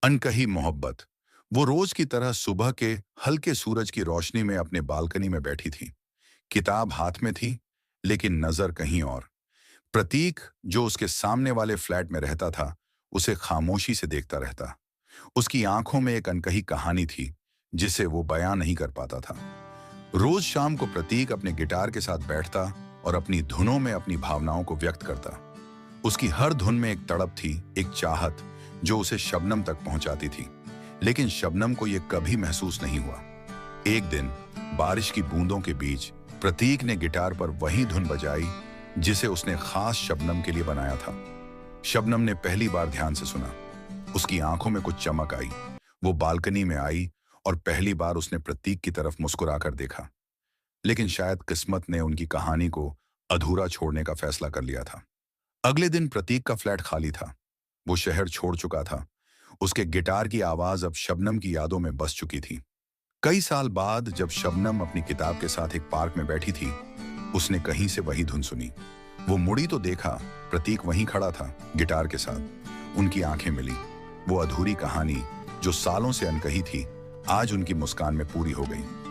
अनकही मोहब्बत। वो रोज की तरह सुबह के हल्के सूरज की रोशनी में अपने बालकनी में बैठी थी। किताब हाथ में थी, लेकिन नजर कहीं और। प्रतीक, जो उसके सामने वाले फ्लैट में रहता था, उसे खामोशी से देखता रहता। उसकी आंखों में एक अनकही कहानी थी, जिसे वो बयां नहीं कर पाता था। रोज शाम को प्रतीक अपने गिटार के साथ बैठता और अपनी धुनों में अपनी भावनाओं को व्यक्त करता। उसकी हर धुन में एक तड़प थी, एक चाहत, जो उसे शबनम तक पहुंचाती थी। लेकिन शबनम को यह कभी महसूस नहीं हुआ। एक दिन बारिश की बूंदों के बीच प्रतीक ने गिटार पर वही धुन बजाई जिसे उसने खास शबनम के लिए बनाया था। शबनम ने पहली बार ध्यान से सुना। उसकी आंखों में कुछ चमक आई। वो बालकनी में आई और पहली बार उसने प्रतीक की तरफ मुस्कुराकर देखा। लेकिन शायद किस्मत ने उनकी कहानी को अधूरा छोड़ने का फैसला कर लिया था। अगले दिन प्रतीक का फ्लैट खाली था। वो शहर छोड़ चुका था। उसके गिटार की आवाज अब शबनम की यादों में बस चुकी थी। कई साल बाद जब शबनम अपनी किताब के साथ एक पार्क में बैठी थी, उसने कहीं से वही धुन सुनी। वो मुड़ी तो देखा, प्रतीक वहीं खड़ा था, गिटार के साथ। उनकी आंखें मिली। वो अधूरी कहानी, जो सालों से अनकही थी, आज उनकी मुस्कान में पूरी हो गई।